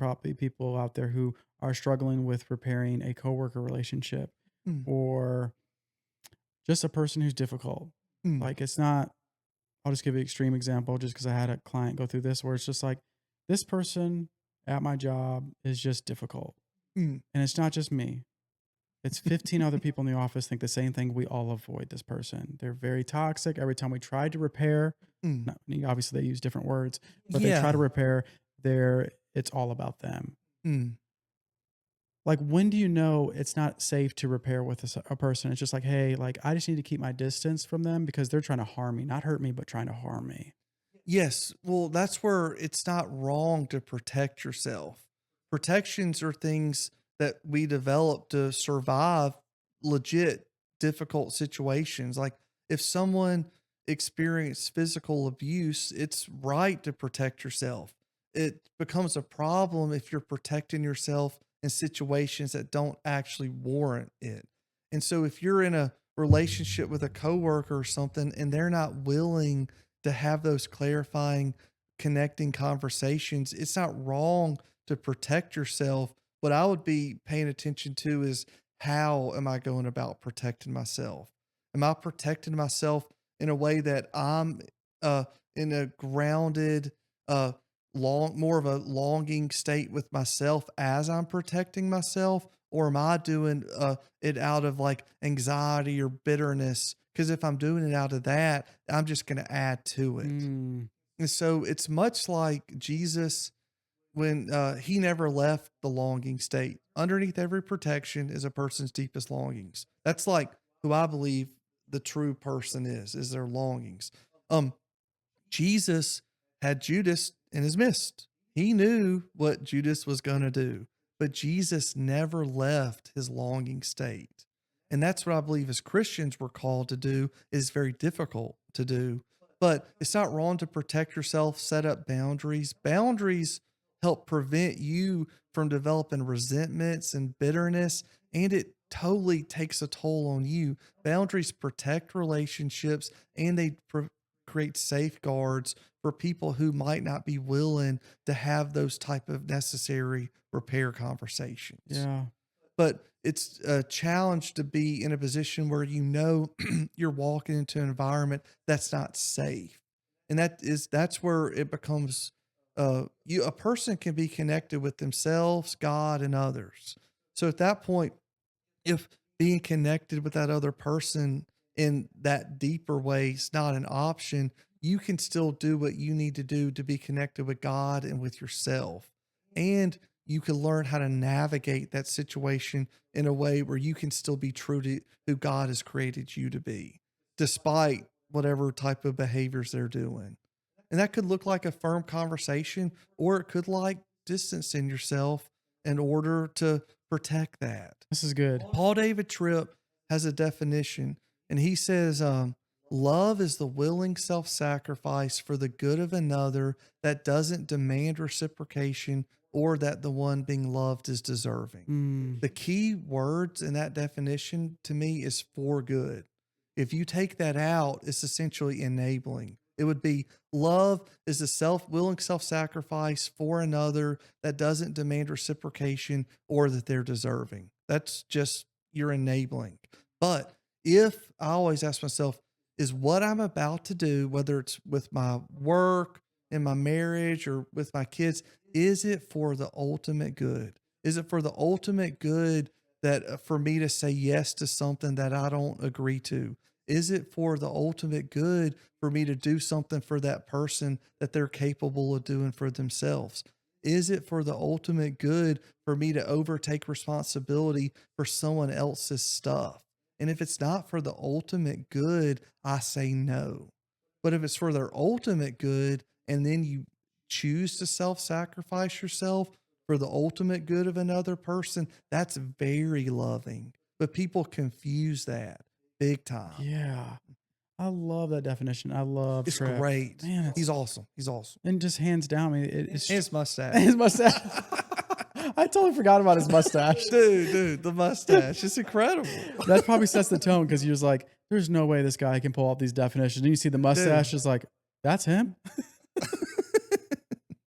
probably people out there who are struggling with repairing a coworker relationship Mm, or just a person who's difficult. mm, Like, it's not, I'll just give an extreme example just because I had a client go through this where it's just like, this person at my job is just difficult. mm, And it's not just me. It's 15 other people in the office think the same thing. We all avoid this person. They're very toxic. Every time we try to repair, mm. no, obviously they use different words, but they try to Yeah. repair, it's all about them. Mm. Like, when do you know it's not safe to repair with a person? It's just like, hey, like, I just need to keep my distance from them because they're trying to harm me, not hurt me, but trying to harm me. Yes. Well, that's where it's not wrong to protect yourself. Protections are things that we develop to survive legit difficult situations. Like if someone experienced physical abuse, it's right to protect yourself. It becomes a problem if you're protecting yourself in situations that don't actually warrant it. And so if you're in a relationship with a coworker or something and they're not willing to have those clarifying, connecting conversations. It's not wrong to protect yourself. What I would be paying attention to is how am I going about protecting myself? Am I protecting myself in a way that I'm in a grounded, uh, more of a longing state with myself as I'm protecting myself? Or am I doing it out of like anxiety or bitterness? Because if I'm doing it out of that, I'm just going to add to it. Mm, And so it's much like Jesus when he never left the longing state. Underneath every protection is a person's deepest longings. That's like who I believe the true person is their longings. Um, Jesus had Judas in his midst. He knew what Judas was going to do, but Jesus never left his longing state. And that's what I believe as Christians we're called to do is very difficult to do. But it's not wrong to protect yourself, set up boundaries. Boundaries help prevent you from developing resentments and bitterness, and it totally takes a toll on you. Boundaries protect relationships and they create safeguards for people who might not be willing to have those type of necessary repair conversations. yeah. But it's a challenge to be in a position where you know you're walking into an environment that's not safe. And that's where it becomes you a person can be connected with themselves, God, and others. So at that point, if being connected with that other person in that deeper way is not an option, you can still do what you need to do to be connected with God and with yourself. And you can learn how to navigate that situation in a way where you can still be true to who God has created you to be, despite whatever type of behaviors they're doing. And that could look like a firm conversation, or it could like distancing yourself in order to protect that. This is good. Paul David Tripp has a definition, and he says, love is the willing self sacrifice for the good of another that doesn't demand reciprocation or that the one being loved is deserving. Mm, The key words in that definition to me is for good. If you take that out, it's essentially enabling. It would be love is a willing self sacrifice for another that doesn't demand reciprocation or that they're deserving. That's just you're enabling. But if I always ask myself, is what I'm about to do, whether it's with my work, in my marriage, or with my kids, is it for the ultimate good? Is it for the ultimate good that for me to say yes to something that I don't agree to? Is it for the ultimate good for me to do something for that person that they're capable of doing for themselves? Is it for the ultimate good for me to overtake responsibility for someone else's stuff? And if it's not for the ultimate good, I say no. But if it's for their ultimate good and then you choose to self sacrifice yourself for the ultimate good of another person, that's very loving. But people confuse that big time. yeah. I love that definition. I love It's Trip. great. Man, He's it's, awesome. He's awesome. and just hands down, I mean, And it's his mustache. his mustache. I totally forgot about his mustache. Dude, the mustache. It's incredible. That probably sets the tone because you're just like, there's no way this guy can pull off these definitions. And you see the Dude. mustache is like, that's him.